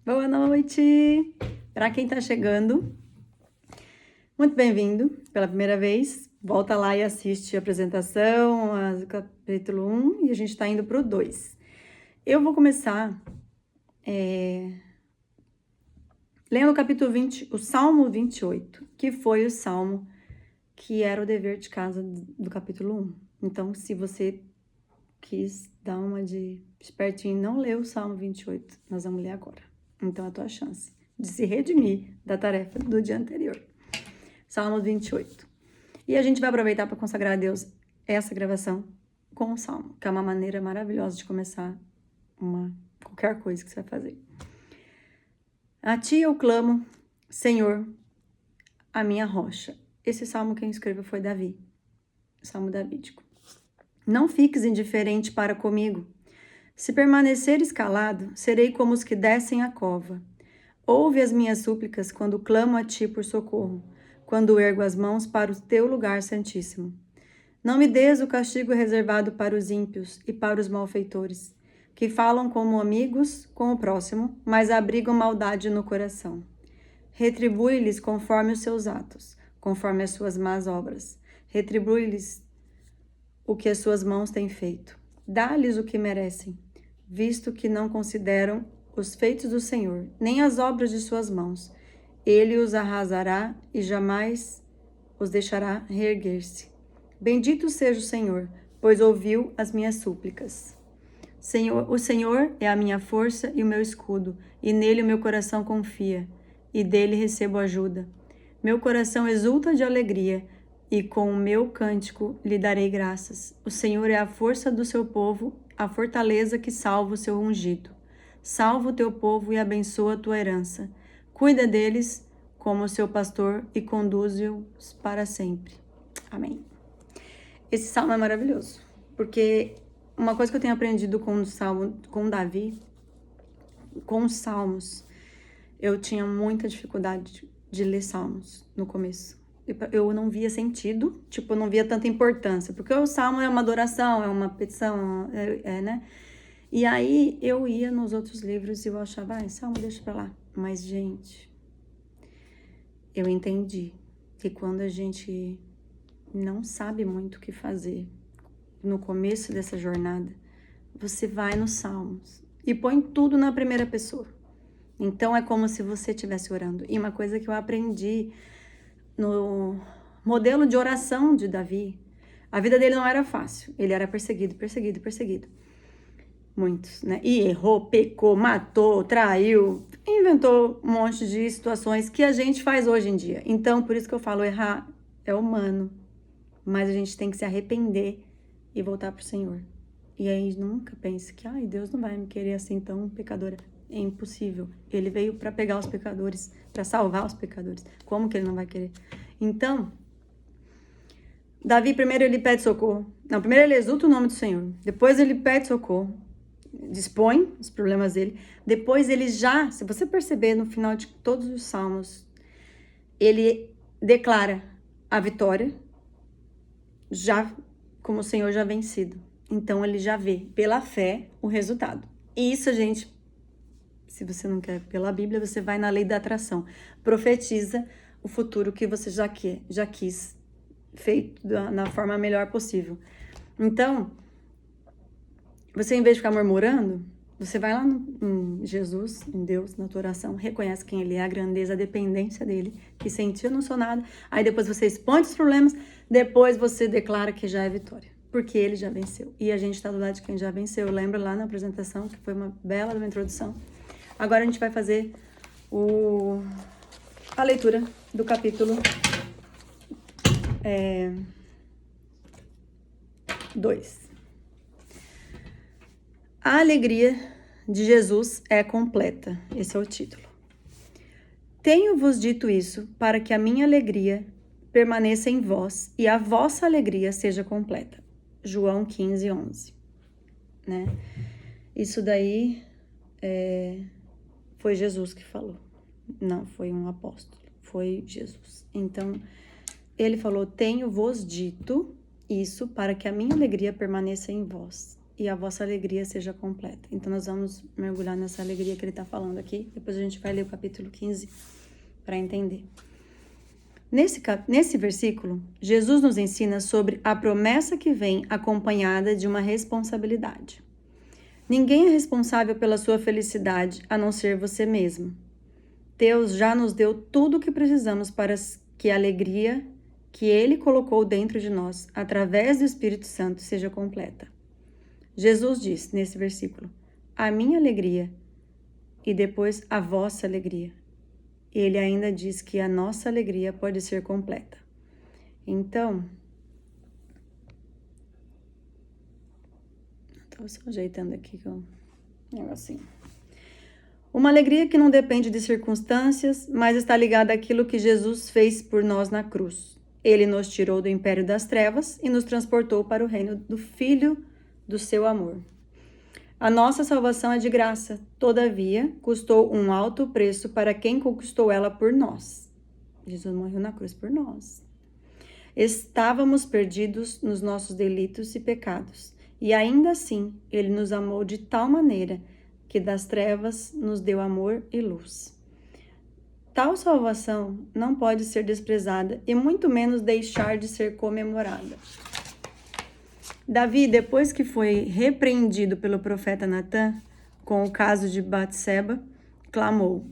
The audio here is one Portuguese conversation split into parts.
Boa noite! Para quem está chegando, muito bem-vindo pela primeira vez. Volta lá e assiste a apresentação, capítulo 1, e a gente está indo para o 2. Eu vou começar lendo o capítulo 20, o Salmo 28, que foi o salmo que era o dever de casa do capítulo 1. Então, se você quis dar uma de espertinho e não ler o Salmo 28, nós vamos ler agora. Então, é a tua chance de se redimir da tarefa do dia anterior. Salmo 28. E a gente vai aproveitar para consagrar a Deus essa gravação com o Salmo, que é uma maneira maravilhosa de começar qualquer coisa que você vai fazer. A ti eu clamo, Senhor, a minha rocha. Esse salmo quem escreveu foi Davi, salmo davídico. Não fiques indiferente para comigo. Se permaneceres calado, serei como os que descem a cova. Ouve as minhas súplicas quando clamo a ti por socorro, quando ergo as mãos para o teu lugar santíssimo. Não me des o castigo reservado para os ímpios e para os malfeitores, que falam como amigos com o próximo, mas abrigam maldade no coração. Retribui-lhes conforme os seus atos, conforme as suas más obras. Retribui-lhes o que as suas mãos têm feito. Dá-lhes o que merecem, visto que não consideram os feitos do Senhor, nem as obras de suas mãos. Ele os arrasará e jamais os deixará reerguer-se. Bendito seja o Senhor, pois ouviu as minhas súplicas. O Senhor é a minha força e o meu escudo, e nele o meu coração confia, e dele recebo ajuda. Meu coração exulta de alegria, e com o meu cântico lhe darei graças. O Senhor é a força do seu povo, a fortaleza que salva o seu ungido. Salva o teu povo e abençoa a tua herança. Cuida deles como seu pastor e conduze-os para sempre. Amém. Esse salmo é maravilhoso, porque uma coisa que eu tenho aprendido com Davi, com os salmos, eu tinha muita dificuldade de ler salmos no começo. Eu não via sentido, eu não via tanta importância, porque o salmo é uma adoração, é uma petição, né? E aí eu ia nos outros livros e eu achava, salmo deixa pra lá. Mas, gente, eu entendi que quando a gente não sabe muito o que fazer no começo dessa jornada, você vai nos salmos e põe tudo na primeira pessoa. Então é como se você estivesse orando. E uma coisa que eu aprendi no modelo de oração de Davi, a vida dele não era fácil. Ele era perseguido. Muitos, né? E errou, pecou, matou, traiu, inventou um monte de situações que a gente faz hoje em dia. Então, por isso que eu falo, errar é humano. Mas a gente tem que se arrepender e voltar pro Senhor. E aí nunca pense que, Deus não vai me querer assim tão pecadora. É impossível. Ele veio para pegar os pecadores, para salvar os pecadores. Como que ele não vai querer? Então, Davi primeiro ele pede socorro. Não, primeiro ele exulta o nome do Senhor. Depois ele pede socorro. Dispõe os problemas dele. Depois ele já, se você perceber no final de todos os salmos, ele declara a vitória, já como o Senhor já vencido. Então ele já vê pela fé o resultado. E isso, gente, se você não quer pela Bíblia, você vai na lei da atração. Profetiza o futuro que você já quis, feito na forma melhor possível. Então, você, em vez de ficar murmurando, você vai lá em Jesus, em Deus, na tua oração, reconhece quem Ele é, a grandeza, a dependência dEle, que sentiu não sou nada, aí depois você expõe os problemas, depois você declara que já é vitória, porque Ele já venceu. E a gente está do lado de quem já venceu. Lembra lá na apresentação, que foi uma bela introdução. Agora a gente vai fazer a leitura do capítulo 2. A alegria de Jesus é completa. Esse é o título. Tenho-vos dito isso para que a minha alegria permaneça em vós e a vossa alegria seja completa. João 15, 11. Né? Isso daí foi Jesus que falou. Não foi um apóstolo, foi Jesus. Então, ele falou, tenho-vos dito isso para que a minha alegria permaneça em vós e a vossa alegria seja completa. Então, nós vamos mergulhar nessa alegria que ele está falando aqui. Depois a gente vai ler o capítulo 15 para entender. Nesse versículo, Jesus nos ensina sobre a promessa que vem acompanhada de uma responsabilidade. Ninguém é responsável pela sua felicidade a não ser você mesmo. Deus já nos deu tudo o que precisamos para que a alegria que Ele colocou dentro de nós, através do Espírito Santo, seja completa. Jesus diz nesse versículo, a minha alegria e depois a vossa alegria. Ele ainda diz que a nossa alegria pode ser completa. Então, estou só ajeitando aqui com um negocinho. Uma alegria que não depende de circunstâncias, mas está ligada àquilo que Jesus fez por nós na cruz. Ele nos tirou do império das trevas e nos transportou para o reino do Filho do seu amor. A nossa salvação é de graça, todavia, custou um alto preço para quem conquistou ela por nós. Jesus morreu na cruz por nós. Estávamos perdidos nos nossos delitos e pecados, e ainda assim, Ele nos amou de tal maneira que das trevas nos deu amor e luz. Tal salvação não pode ser desprezada e muito menos deixar de ser comemorada. Davi, depois que foi repreendido pelo profeta Natã com o caso de Batseba, clamou.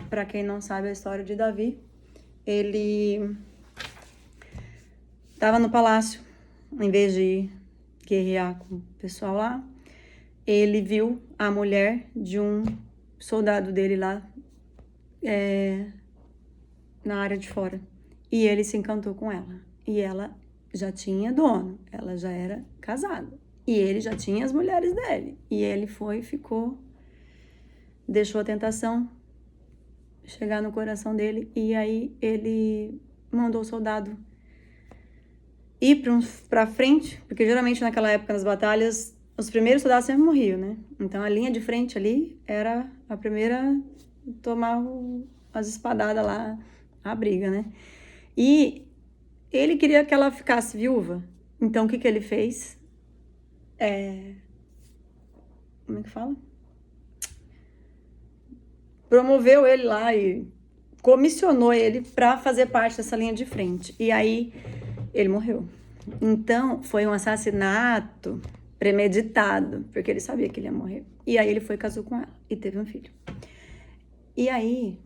Para quem não sabe a história de Davi, ele estava no palácio, em vez de guerrear com o pessoal lá, ele viu a mulher de um soldado dele lá na área de fora. E ele se encantou com ela. E ela já tinha dono, ela já era casada. E ele já tinha as mulheres dele. E ele deixou a tentação chegar no coração dele. E aí ele mandou o soldado ir para frente, porque geralmente naquela época nas batalhas, os primeiros soldados sempre morriam, né? Então a linha de frente ali era a primeira a tomar as espadadas lá, a briga, né? E ele queria que ela ficasse viúva. Então o que ele fez? Como é que fala? Promoveu ele lá e comissionou ele para fazer parte dessa linha de frente. E aí ele morreu. Então foi um assassinato premeditado, porque ele sabia que ele ia morrer. E aí ele foi e casou com ela e teve um filho. E aí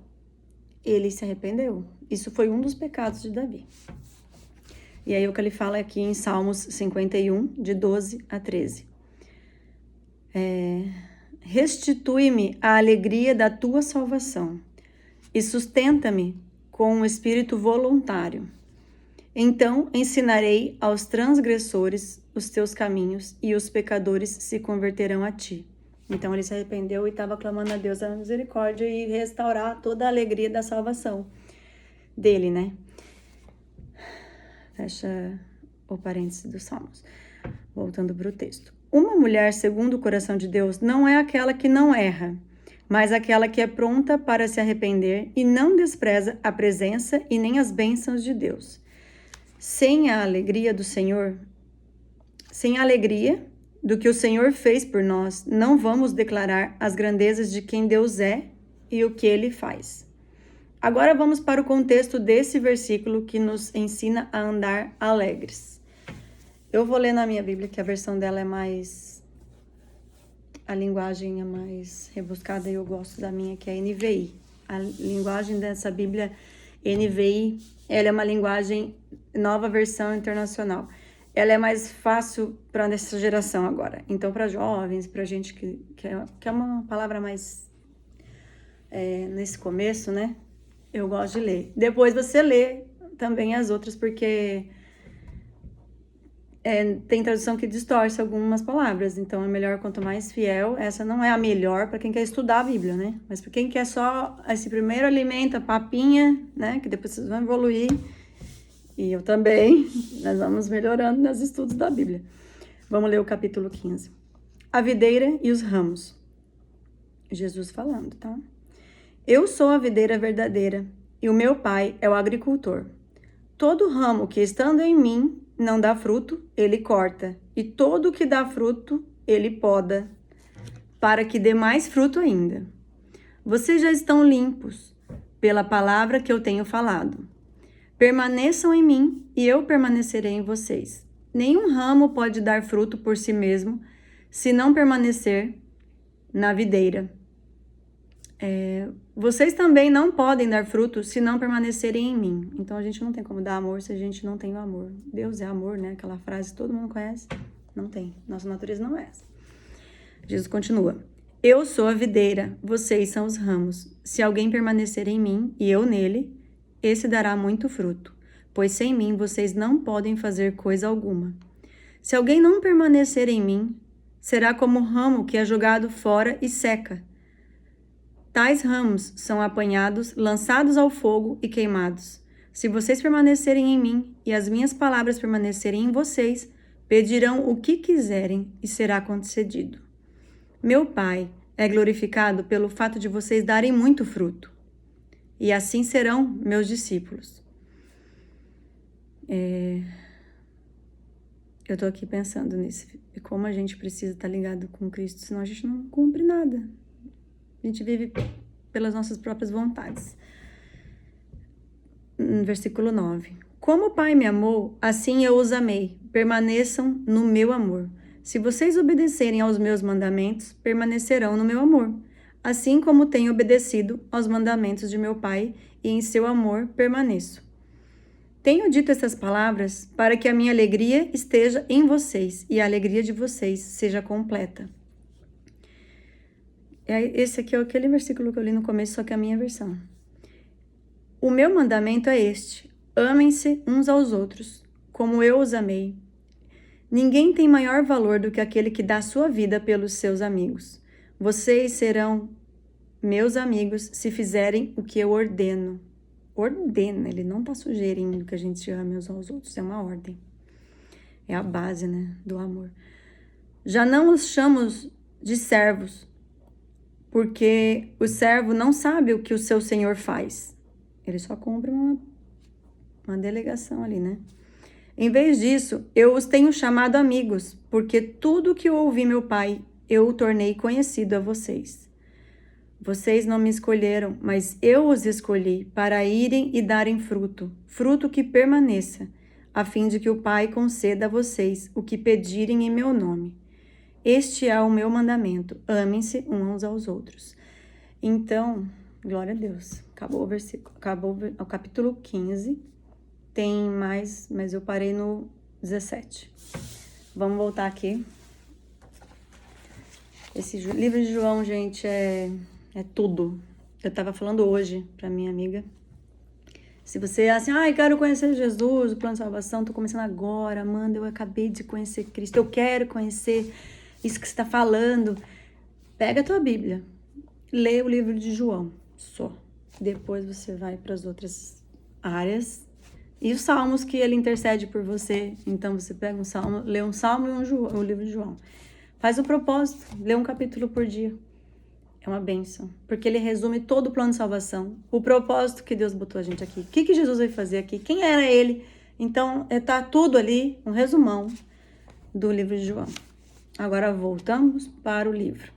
ele se arrependeu. Isso foi um dos pecados de Davi. E aí o que ele fala aqui em Salmos 51, de 12 a 13. Restitui-me a alegria da tua salvação e sustenta-me com um espírito voluntário. Então ensinarei aos transgressores os teus caminhos e os pecadores se converterão a ti. Então ele se arrependeu e estava clamando a Deus a misericórdia e restaurar toda a alegria da salvação dele, né? Fecha o parêntese dos Salmos. Voltando para o texto. Uma mulher segundo o coração de Deus não é aquela que não erra, mas aquela que é pronta para se arrepender e não despreza a presença e nem as bênçãos de Deus. Sem a alegria do que o Senhor fez por nós, não vamos declarar as grandezas de quem Deus é e o que Ele faz. Agora vamos para o contexto desse versículo que nos ensina a andar alegres. Eu vou ler na minha Bíblia, que a versão dela é a linguagem é mais rebuscada e eu gosto da minha, que é a NVI. A linguagem dessa Bíblia NVI, ela é uma linguagem nova versão internacional. Ela é mais fácil para nessa geração agora. Então, para jovens, para gente que é uma palavra mais nesse começo, né? Eu gosto de ler. Depois você lê também as outras, porque tem tradução que distorce algumas palavras. Então, é melhor quanto mais fiel. Essa não é a melhor para quem quer estudar a Bíblia, né? Mas para quem quer só esse primeiro alimento, a papinha, né? Que depois vocês vão evoluir. E eu também. Nós vamos melhorando nos estudos da Bíblia. Vamos ler o capítulo 15. A videira e os ramos. Jesus falando, tá? Eu sou a videira verdadeira e o meu pai é o agricultor. Todo ramo que estando em mim não dá fruto, ele corta. E todo que dá fruto, ele poda, para que dê mais fruto ainda. Vocês já estão limpos pela palavra que eu tenho falado. Permaneçam em mim e eu permanecerei em vocês. Nenhum ramo pode dar fruto por si mesmo se não permanecer na videira. Vocês também não podem dar fruto se não permanecerem em mim. Então a gente não tem como dar amor se a gente não tem o amor. Deus é amor, né? Aquela frase que todo mundo conhece. Não tem. Nossa natureza não é essa. Jesus continua. Eu sou a videira, vocês são os ramos. Se alguém permanecer em mim e eu nele, esse dará muito fruto, pois sem mim vocês não podem fazer coisa alguma. Se alguém não permanecer em mim, será como o ramo que é jogado fora e seca. Tais ramos são apanhados, lançados ao fogo e queimados. Se vocês permanecerem em mim e as minhas palavras permanecerem em vocês, pedirão o que quiserem e será concedido. Meu Pai é glorificado pelo fato de vocês darem muito fruto, e assim serão meus discípulos. Eu tô aqui pensando nisso, e como a gente precisa estar ligado com Cristo, senão a gente não cumpre nada. A gente vive pelas nossas próprias vontades. Versículo 9. Como o Pai me amou, assim eu os amei. Permaneçam no meu amor. Se vocês obedecerem aos meus mandamentos, permanecerão no meu amor, assim como tenho obedecido aos mandamentos de meu Pai, e em seu amor permaneço. Tenho dito essas palavras para que a minha alegria esteja em vocês e a alegria de vocês seja completa. Esse aqui é aquele versículo que eu li no começo, só que é a minha versão. O meu mandamento é este: amem-se uns aos outros, como eu os amei. Ninguém tem maior valor do que aquele que dá sua vida pelos seus amigos. Vocês serão meus amigos se fizerem o que eu ordeno. Ordena, ele não está sugerindo que a gente se ame uns aos outros, é uma ordem. É a base, né, do amor. Já não os chamo de servos, porque o servo não sabe o que o seu senhor faz. Ele só cumpre uma delegação ali, né? Em vez disso, eu os tenho chamado amigos, porque tudo que eu ouvi meu Pai, eu o tornei conhecido a vocês. Vocês não me escolheram, mas eu os escolhi para irem e darem fruto, fruto que permaneça, a fim de que o Pai conceda a vocês o que pedirem em meu nome. Este é o meu mandamento, amem-se uns aos outros. Então, glória a Deus, acabou o versículo, acabou o capítulo 15, tem mais, mas eu parei no 17. Vamos voltar aqui. Esse livro de João, gente, é tudo. Eu tava falando hoje pra minha amiga. Se você é assim, quero conhecer Jesus, o plano de salvação, tô começando agora, Amanda, eu acabei de conhecer Cristo, eu quero conhecer isso que você tá falando. Pega a tua Bíblia, lê o livro de João, só. Depois você vai para as outras áreas. E os salmos que ele intercede por você. Então você pega um salmo, lê um salmo e o livro de João. Faz o propósito, lê um capítulo por dia. É uma bênção, porque ele resume todo o plano de salvação, o propósito que Deus botou a gente aqui, o que Jesus veio fazer aqui, quem era ele. Então, tá tudo ali, um resumão do livro de João. Agora voltamos para o livro.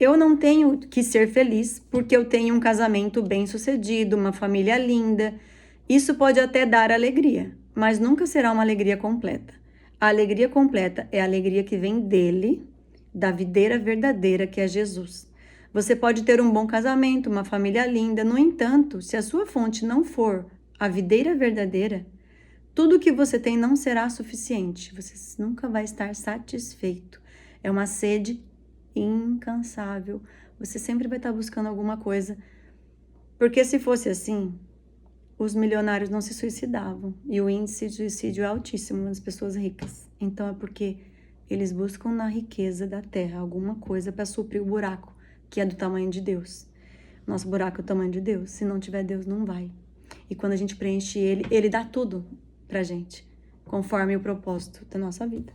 Eu não tenho que ser feliz porque eu tenho um casamento bem-sucedido, uma família linda. Isso pode até dar alegria, mas nunca será uma alegria completa. A alegria completa é a alegria que vem dele, da videira verdadeira que é Jesus. Você pode ter um bom casamento, uma família linda, no entanto, se a sua fonte não for a videira verdadeira, tudo que você tem não será suficiente, você nunca vai estar satisfeito. É uma sede incansável, você sempre vai estar buscando alguma coisa, porque se fosse assim, os milionários não se suicidavam, e o índice de suicídio é altíssimo nas pessoas ricas. Então é porque eles buscam na riqueza da terra alguma coisa para suprir o buraco, que é do tamanho de Deus. Nosso buraco é o tamanho de Deus. Se não tiver Deus, não vai. E quando a gente preenche ele, ele dá tudo pra gente, conforme o propósito da nossa vida.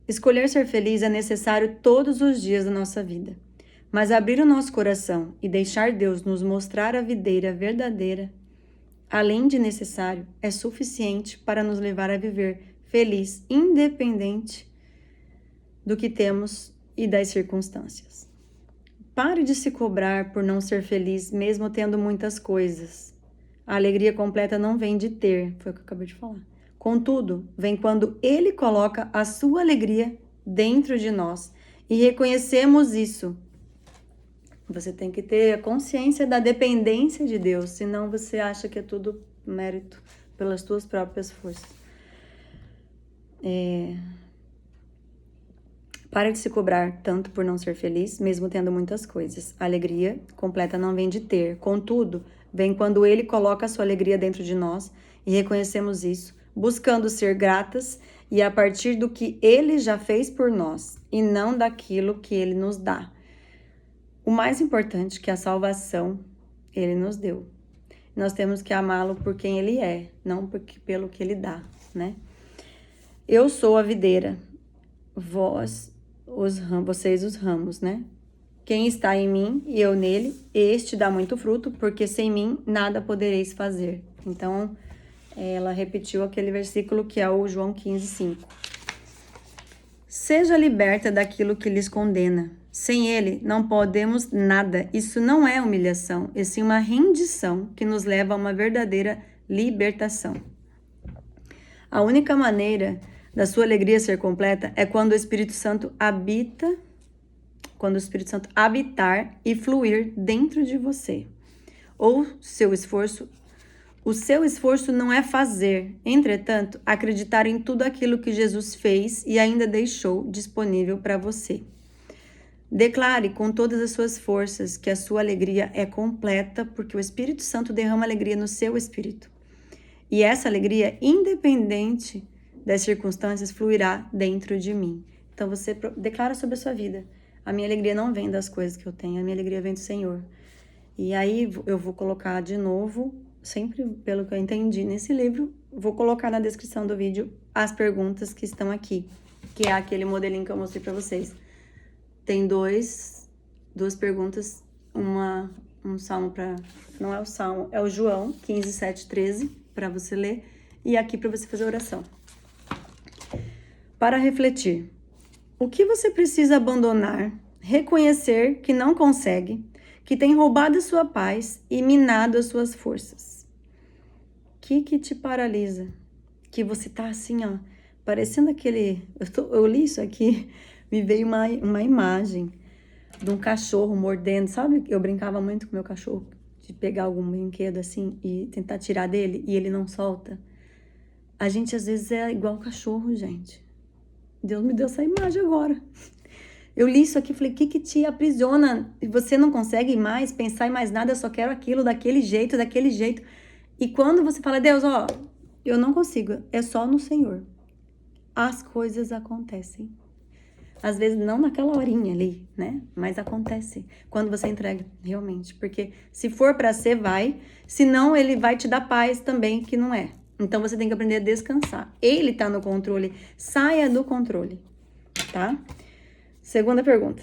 Escolher ser feliz é necessário todos os dias da nossa vida. Mas abrir o nosso coração e deixar Deus nos mostrar a videira verdadeira, além de necessário, é suficiente para nos levar a viver feliz, independente do que temos e das circunstâncias. Pare de se cobrar por não ser feliz, mesmo tendo muitas coisas. A alegria completa não vem de ter, foi o que eu acabei de falar. Contudo, vem quando Ele coloca a sua alegria dentro de nós e reconhecemos isso. Você tem que ter a consciência da dependência de Deus, senão você acha que é tudo mérito pelas tuas próprias forças. Pare de se cobrar tanto por não ser feliz, mesmo tendo muitas coisas. A alegria completa não vem de ter. Contudo, vem quando Ele coloca a sua alegria dentro de nós e reconhecemos isso, buscando ser gratas e a partir do que Ele já fez por nós e não daquilo que Ele nos dá. O mais importante que a salvação Ele nos deu. Nós temos que amá-lo por quem Ele é, não pelo que Ele dá, né? Eu sou a videira, vocês os ramos, né? Quem está em mim e eu nele, este dá muito fruto, porque sem mim nada podereis fazer. Então, ela repetiu aquele versículo que é o João 15:5. Seja liberta daquilo que lhes condena. Sem ele, não podemos nada. Isso não é humilhação, e sim uma rendição que nos leva a uma verdadeira libertação. A única maneira da sua alegria ser completa é quando o Espírito Santo habitar e fluir dentro de você. O seu esforço não é fazer, entretanto, acreditar em tudo aquilo que Jesus fez e ainda deixou disponível para você. Declare com todas as suas forças que a sua alegria é completa, porque o Espírito Santo derrama alegria no seu espírito. E essa alegria, independente das circunstâncias, fluirá dentro de mim. Então você declara sobre a sua vida: a minha alegria não vem das coisas que eu tenho, a minha alegria vem do Senhor. E aí eu vou colocar de novo, sempre pelo que eu entendi nesse livro, vou colocar na descrição do vídeo as perguntas que estão aqui, que é aquele modelinho que eu mostrei para vocês. Tem duas perguntas, um salmo para... Não é o salmo, é o João 15, 7, 13, para você ler, e aqui para você fazer oração. Para refletir, o que você precisa abandonar, reconhecer que não consegue, que tem roubado a sua paz e minado as suas forças? O que te paralisa? Que você tá assim, ó, parecendo aquele... Eu li isso aqui, me veio uma imagem de um cachorro mordendo, sabe? Eu brincava muito com meu cachorro, de pegar algum brinquedo assim e tentar tirar dele e ele não solta. A gente às vezes é igual cachorro, gente. Deus me deu essa imagem agora. Eu li isso aqui e falei: o que te aprisiona? Você não consegue mais pensar em mais nada, eu só quero aquilo daquele jeito, daquele jeito. E quando você fala: Deus, ó, eu não consigo, é só no Senhor, as coisas acontecem. Às vezes não naquela horinha ali, né? Mas acontece quando você entrega, realmente. Porque se for para ser, vai. Senão, ele vai te dar paz também, que não é. Então, você tem que aprender a descansar. Ele tá no controle. Saia do controle, tá? Segunda pergunta.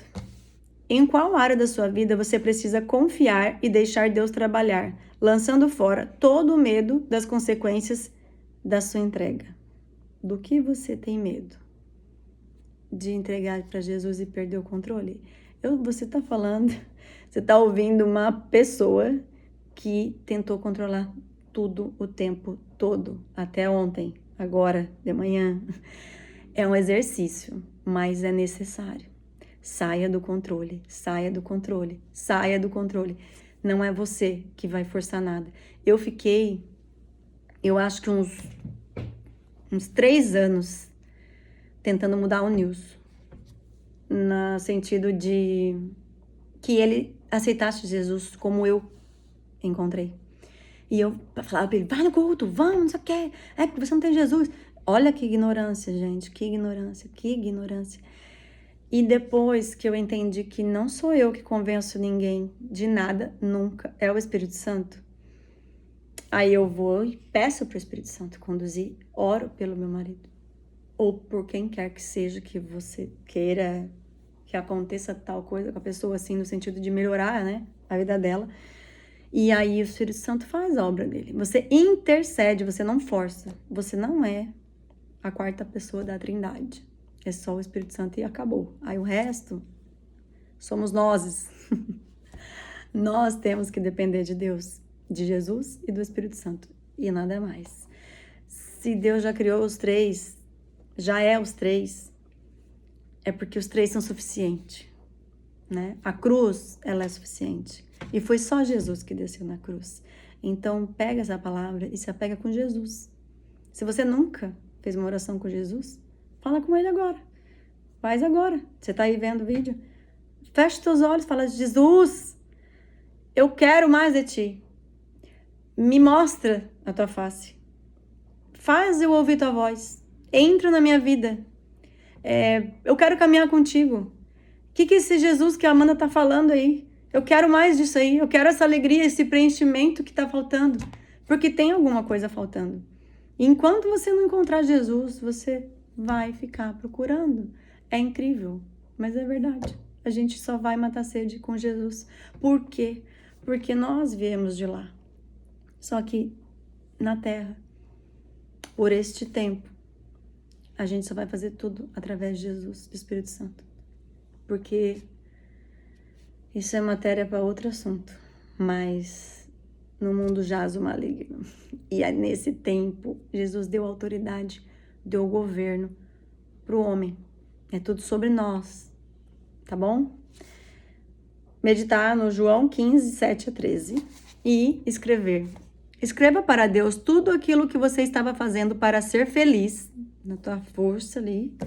Em qual área da sua vida você precisa confiar e deixar Deus trabalhar, lançando fora todo o medo das consequências da sua entrega? Do que você tem medo? De entregar para Jesus e perder o controle? Você tá falando, você tá ouvindo uma pessoa que tentou controlar tudo o tempo todo, até ontem, agora, de manhã. É um exercício, mas é necessário. Saia do controle, saia do controle, saia do controle. Não é você que vai forçar nada. Eu acho que uns 3 anos tentando mudar o Nilson, no sentido de que ele aceitasse Jesus como eu encontrei. E eu falava pra ele: vai no culto, vamos, não sei o que, é porque você não tem Jesus. Olha que ignorância, gente, que ignorância, que ignorância. E depois que eu entendi que não sou eu que convenço ninguém de nada, nunca, é o Espírito Santo. Aí eu vou e peço pro Espírito Santo conduzir, oro pelo meu marido. Ou por quem quer que seja que você queira que aconteça tal coisa com a pessoa, assim, no sentido de melhorar, né, a vida dela. E aí o Espírito Santo faz a obra dele. Você intercede, você não força. Você não é a quarta pessoa da Trindade. É só o Espírito Santo e acabou. Aí o resto somos nós. Nós temos que depender de Deus, de Jesus e do Espírito Santo. E nada mais. Se Deus já criou os três, já é os três, é porque os três são suficientes, né? A cruz, ela é suficiente. E foi só Jesus que desceu na cruz. Então, pega essa palavra e se apega com Jesus. Se você nunca fez uma oração com Jesus, fala com ele agora. Faz agora. Você tá aí vendo o vídeo? Fecha os teus olhos, fala: Jesus, eu quero mais de ti. Me mostra a tua face. Faz eu ouvir tua voz. Entra na minha vida. Eu quero caminhar contigo. O que esse Jesus que a Amanda tá falando aí? Eu quero mais disso aí. Eu quero essa alegria, esse preenchimento que tá faltando. Porque tem alguma coisa faltando. E enquanto você não encontrar Jesus, você vai ficar procurando. É incrível, mas é verdade. A gente só vai matar sede com Jesus. Por quê? Porque nós viemos de lá. Só que na terra, por este tempo, a gente só vai fazer tudo através de Jesus, do Espírito Santo. Porque isso é matéria para outro assunto. Mas no mundo jaz o maligno. E nesse tempo, Jesus deu autoridade, deu governo para o homem. É tudo sobre nós, tá bom? Meditar no João 15, 7 a 13 e escrever. Escreva para Deus tudo aquilo que você estava fazendo para ser feliz, na tua força ali.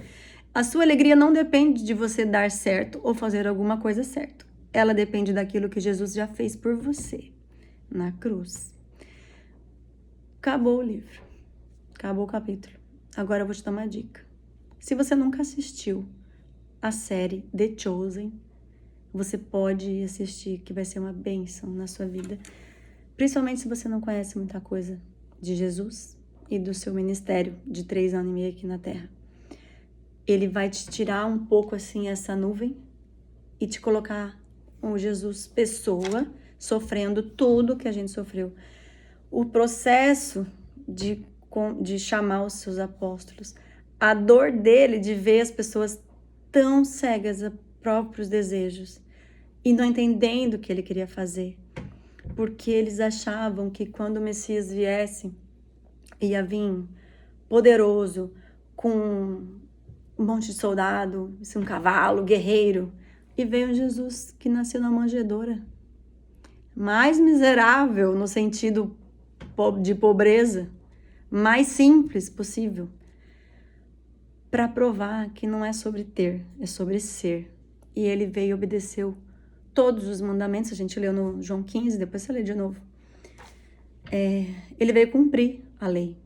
A sua alegria não depende de você dar certo ou fazer alguma coisa certa. Ela depende daquilo que Jesus já fez por você, na cruz. Acabou o livro. Acabou o capítulo. Agora eu vou te dar uma dica. Se você nunca assistiu a série The Chosen, você pode assistir, que vai ser uma bênção na sua vida. Principalmente se você não conhece muita coisa de Jesus e do seu ministério de 3 anos e meio aqui na Terra. Ele vai te tirar um pouco assim essa nuvem e te colocar um Jesus pessoa sofrendo tudo que a gente sofreu. O processo de chamar os seus apóstolos, a dor dele de ver as pessoas tão cegas a próprios desejos e não entendendo o que ele queria fazer, porque eles achavam que quando o Messias viesse, ia vir poderoso, com um monte de soldado, um cavalo, guerreiro, e veio Jesus que nasceu na manjedoura, mais miserável no sentido de pobreza, mais simples possível, para provar que não é sobre ter, é sobre ser. E ele veio e obedeceu todos os mandamentos. A gente leu no João 15, depois você lê de novo. Ele veio cumprir a lei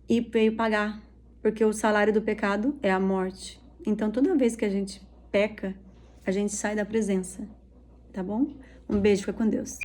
e veio pagar, porque o salário do pecado é a morte. Então, toda vez que a gente peca, a gente sai da presença, tá bom? Um beijo, fica com Deus.